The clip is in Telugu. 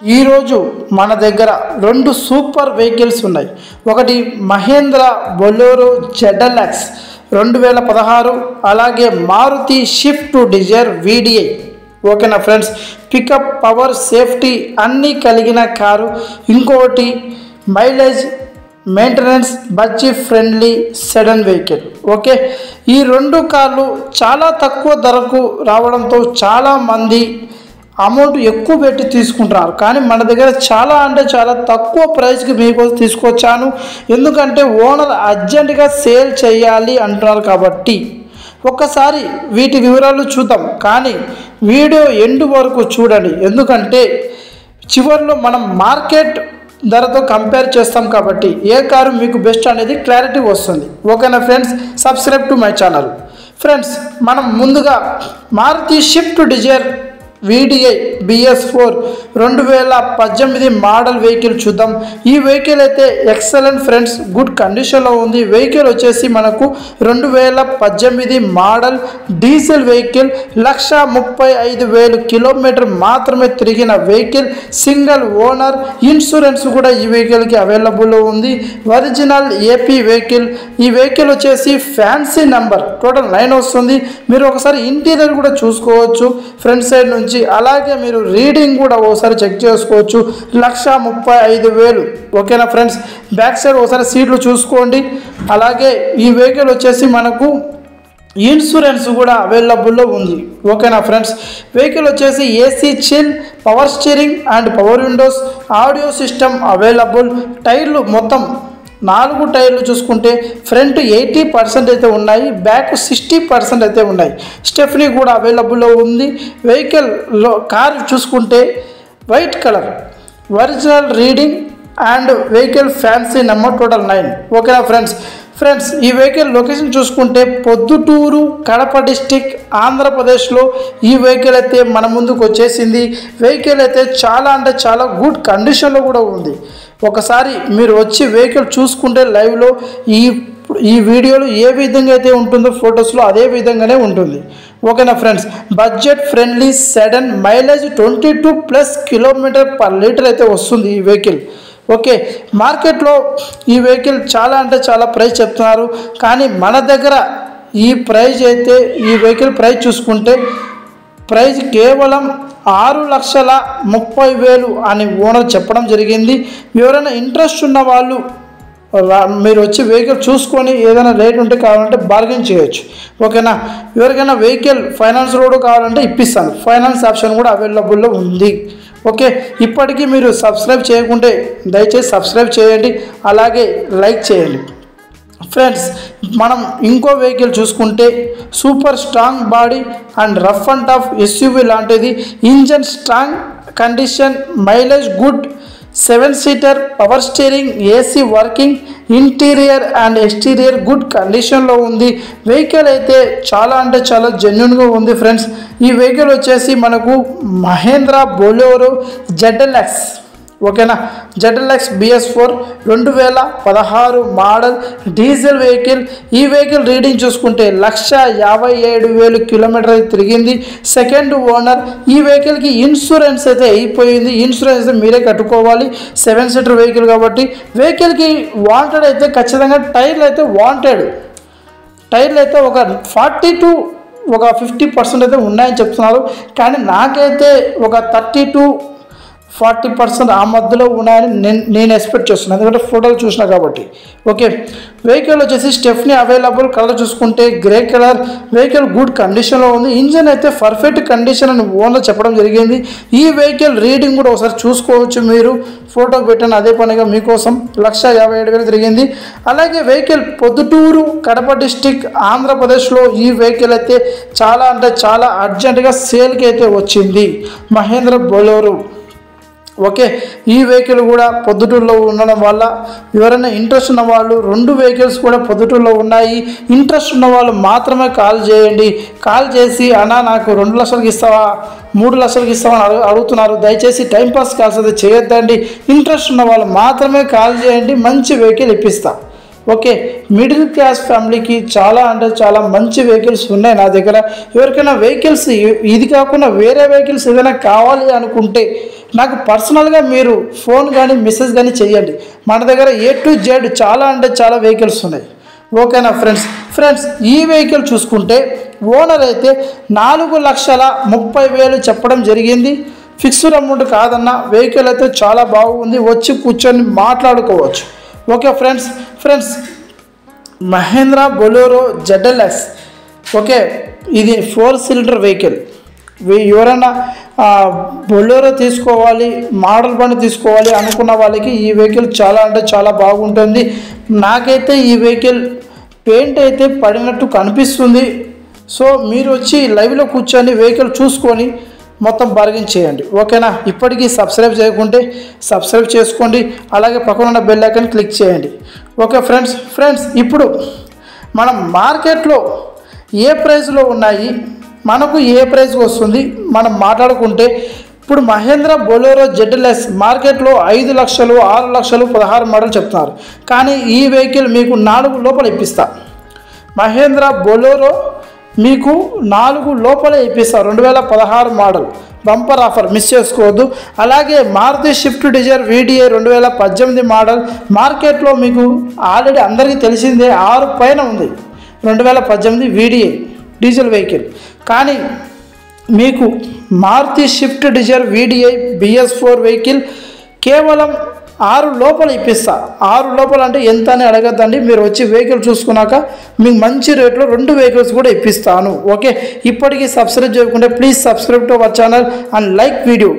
ఈరోజు మన దగ్గర రెండు సూపర్ వెహికల్స్ ఉన్నాయి. ఒకటి మహేంద్ర బొలెరో ZLX 2016, అలాగే మారుతి షిఫ్ట్ డిజైర్ VDI. ఓకేనా ఫ్రెండ్స్, పికప్, పవర్, సేఫ్టీ అన్నీ కలిగిన కారు. ఇంకోటి mileage, maintenance, budget friendly sedan vehicle. Okay, ఈ రెండు కార్లు చాలా తక్కువ ధరకు రావడంతో చాలామంది అమౌంట్ ఎక్కువ పెట్టి తీసుకుంటున్నారు. కానీ మన దగ్గర చాలా చాలా తక్కువ ప్రైస్కి మీకోసం తీసుకొచ్చాను. ఎందుకంటే ఓనర్ అర్జెంటుగా సేల్ చేయాలి అంటున్నారు కాబట్టి ఒక్కసారి వీటి వివరాలు చూద్దాం. కానీ వీడియో ఎండ్ వరకు చూడండి, ఎందుకంటే చివరిలో మనం మార్కెట్ ధరతో కంపేర్ చేస్తాం కాబట్టి ఏ కారు మీకు బెస్ట్ అనేది క్లారిటీ వస్తుంది. ఓకేనా friends, subscribe to my channel. Friends, మనం ముందుగా Maruti Swift Dzire VDI BS4 2018 model vehicle చూద్దాం. ఈ వెహికల్ అయితే ఎక్సలెంట్ ఫ్రెండ్స్, గుడ్ కండిషన్లో ఉంది. వెహికల్ వచ్చేసి మనకు 2018 మోడల్ డీజిల్ వెహికల్. 1,35,000 కిలోమీటర్ మాత్రమే తిరిగిన వెహికల్. Single owner. ఇన్సూరెన్స్ కూడా ఈ వెహికల్కి అవైలబుల్లో ఉంది. Original AP vehicle. ఈ వెహికల్ వచ్చేసి ఫ్యాన్సీ నెంబర్ టోటల్ 9 వస్తుంది. మీరు ఒకసారి ఇంటీరియర్ కూడా చూసుకోవచ్చు ఫ్రంట్ సైడ్ నుంచి. అలాగే మీరు రీడింగ్ కూడా ఒకసారి చెక్ చేసుకోవచ్చు. 1,35,000. ఓకేనా ఫ్రెండ్స్, బ్యాక్ సైడ్ ఒకసారి సీట్లు చూసుకోండి. అలాగే ఈ వెహికల్ వచ్చేసి మనకు ఇన్సూరెన్స్ కూడా అవైలబుల్లో ఉంది. ఓకేనా ఫ్రెండ్స్, వెహికల్ వచ్చేసి AC chill, power steering and power Windows, audio system available. టైర్లు మొత్తం 4 టైర్లు చూసుకుంటే ఫ్రంట్ 80% అయితే ఉన్నాయి, బ్యాక్ 60% అయితే ఉన్నాయి. స్టెఫ్నీ కూడా అవైలబుల్లో ఉంది. వెహికల్లో కార్ చూసుకుంటే white colour, original reading and vehicle fancy number total 9. ఓకేనా ఫ్రెండ్స్, ఈ వెహికల్ లొకేషన్ చూసుకుంటే పొద్దుటూరు, కడప డిస్టిక్, ఆంధ్రప్రదేశ్లో ఈ వెహికల్ అయితే మన ముందుకు వచ్చేసింది. వెహికల్ అయితే చాలా గుడ్ కండిషన్లో కూడా ఉంది. ఒకసారి మీరు వచ్చి వెహికల్ చూసుకుంటే లైవ్లో ఈ వీడియోలో ఏ విధంగా అయితే ఉంటుందో ఫొటోస్లో అదే విధంగానే ఉంటుంది. ఓకేనా friends, budget friendly sedan, mileage 22+ kilometre per litre అయితే వస్తుంది ఈ వెహికల్. ఓకే, మార్కెట్లో ఈ వెహికల్ చాలా ప్రైస్ చెప్తున్నారు. కానీ మన దగ్గర ఈ ప్రైస్ అయితే ఈ వెహికల్ ప్రైస్ చూసుకుంటే ప్రైస్ కేవలం 6,30,000 అని ఓనర్ చెప్పడం జరిగింది. ఎవరైనా ఇంట్రెస్ట్ ఉన్న వాళ్ళు మీరు వచ్చి వెహికల్ చూసుకొని ఏదైనా రేట్ ఉంటే కావాలంటే బార్గెన్ చేయొచ్చు. ఓకేనా, ఎవరికైనా వెహికల్ ఫైనాన్స్ రోడ్ కావాలంటే ఇప్పిస్తాను. ఫైనాన్స్ ఆప్షన్ కూడా అవైలబుల్లో ఉంది. ఓకే, ఇప్పటికీ మీరు సబ్స్క్రైబ్ చేయకుంటే దయచేసి సబ్స్క్రైబ్ చేయండి, అలాగే లైక్ చేయండి. ఫ్రెండ్స్, మనం ఇంకో వెహికల్ చూసుకుంటే super strong body and rough and tough SUV లాంటిది. Engine strong condition, mileage good, 7 seater, power steering, AC working, interior and exterior good కండిషన్లో ఉంది. వెహికల్ అయితే చాలా జెన్యున్గా ఉంది ఫ్రెండ్స్. ఈ వెహికల్ వచ్చేసి మనకు మహేంద్ర బొలెరో ZLX. ఓకేనా, ZLX BS4 2016 model diesel vehicle. ఈ వెహికల్ రీడింగ్ చూసుకుంటే 1,57,000 కిలోమీటర్ తిరిగింది. Second owner. ఈ వెహికల్కి ఇన్సూరెన్స్ అయితే అయిపోయింది. ఇన్సూరెన్స్ మీరే కట్టుకోవాలి. 7 సీటర్ వెహికల్ కాబట్టి వెహికల్కి వాంటెడ్ అయితే ఖచ్చితంగా టైర్లు అయితే టైర్లు అయితే ఒక 40 to 50% అయితే ఉన్నాయని చెప్తున్నారు. కానీ నాకైతే ఒక 30 to 40% ఆ మధ్యలో ఉన్నాయని నేను ఎక్స్పెక్ట్ చేస్తున్నాను, ఎందుకంటే ఫోటోలు చూసినా కాబట్టి. ఓకే, వెహికల్ వచ్చేసి స్టెఫ్నీ అవైలబుల్. కలర్ చూసుకుంటే గ్రే కలర్. వెహికల్ గుడ్ కండిషన్లో ఉంది. ఇంజన్ అయితే పర్ఫెక్ట్ కండిషన్ అని ఓనర్ చెప్పడం జరిగింది. ఈ వెహికల్ రీడింగ్ కూడా ఒకసారి చూసుకోవచ్చు. మీరు ఫోటో పెట్టాను అదే పనిగా మీకోసం. 1,57,000 తిరిగింది. అలాగే వెహికల్ పొద్దుటూరు, కడప డిస్టిక్, ఆంధ్రప్రదేశ్లో ఈ వెహికల్ అయితే చాలా అర్జెంటుగా సేల్కి అయితే వచ్చింది. మహేంద్ర బొలెరో. ఓకే, ఈ వెహికల్ కూడా పొద్దుటూరులో ఉండడం వల్ల ఎవరైనా ఇంట్రెస్ట్ ఉన్న వాళ్ళు, 2 వెహికల్స్ కూడా పొద్దుటూరులో ఉన్నాయి. ఇంట్రెస్ట్ ఉన్న వాళ్ళు మాత్రమే కాల్ చేయండి. కాల్ చేసి అన్నా నాకు 2 లక్షలకి ఇస్తావా, 3 లక్షలకి ఇస్తావా అని అడుగుతున్నారు. దయచేసి టైంపాస్ కాల్స్ అయితే చేయొద్దండి. ఇంట్రెస్ట్ ఉన్న వాళ్ళు మాత్రమే కాల్ చేయండి, మంచి వెహికల్ ఇప్పిస్తా. ఓకే, మిడిల్ క్లాస్ ఫ్యామిలీకి చాలా అంటే చాలా మంచి వెహికల్స్ ఉన్నాయి నా దగ్గర. ఎవరికైనా వెహికల్స్ ఇది కాకుండా వేరే వెహికల్స్ ఏదైనా కావాలి అనుకుంటే నాకు పర్సనల్గా మీరు ఫోన్ కానీ మెసేజ్ కానీ చేయండి. మన దగ్గర A to Z చాలా అంటే చాలా వెహికల్స్ ఉన్నాయి. ఓకేనా ఫ్రెండ్స్ ఈ వెహికల్ చూసుకుంటే ఓనర్ అయితే 4,30,000 చెప్పడం జరిగింది. ఫిక్స్డ్ అమౌంట్ కాదన్న, వెహికల్ అయితే చాలా బాగుంది, వచ్చి కూర్చొని మాట్లాడుకోవచ్చు. Okay friends Mahindra Bolero ZLX. Okay, ఇది 4 సిలిండర్ వెహికల్. ఎవరైనా బొలెరో తీసుకోవాలి, మోడల్ బండి తీసుకోవాలి అనుకున్న వాళ్ళకి ఈ వెహికల్ చాలా అంటే చాలా బాగుంటుంది. నాకైతే ఈ వెహికల్ పెయింట్ అయితే పడినట్టు కనిపిస్తుంది. సో మీరు వచ్చి లైవ్లో కూర్చొని వెహికల్ చూసుకొని మొత్తం బార్గెన్ చేయండి. ఓకేనా, ఇప్పటికీ సబ్స్క్రైబ్ చేయకుంటే సబ్స్క్రైబ్ చేసుకోండి, అలాగే పక్కన ఉన్న బెల్ ఐకాన్ క్లిక్ చేయండి. ఓకే ఫ్రెండ్స్ ఇప్పుడు మనం మార్కెట్లో ఏ ప్రైస్లో ఉన్నాయి, మనకు ఏ ప్రైస్కి వస్తుంది మనం మాట్లాడుకుంటే, ఇప్పుడు మహేంద్ర బొలెరో ZLX మార్కెట్లో 5 లక్షలు, 6 లక్షలు, 16 మోడల్ చెప్తున్నారు. కానీ ఈ వెహికల్ మీకు 4 లోపల ఇప్పిస్తా. మహేంద్ర బొలెరో మీకు 4 లోపలే ఇప్పిస్తా. 2016 మోడల్ బంపర్ ఆఫర్, మిస్ చేసుకోవద్దు. అలాగే Maruti Swift Dzire VDI 2018 model మార్కెట్లో మీకు ఆల్రెడీ అందరికీ తెలిసిందే 6 పైన ఉంది. 2018 VDI డీజిల్ వెహికల్. కానీ మీకు Maruti Swift Dzire VDI BS4 vehicle కేవలం 6 లోపల ఇప్పిస్తా. 6 లోపల అంటే ఎంత అని అడగద్దండి, మీరు వచ్చి వెహికల్ చూసుకున్నాక మీకు మంచి రేట్లో 2 వెహికల్స్ కూడా ఇప్పిస్తాను. ఓకే, ఇప్పటికీ సబ్స్క్రైబ్ చేయకుంటే please subscribe to our channel and like video.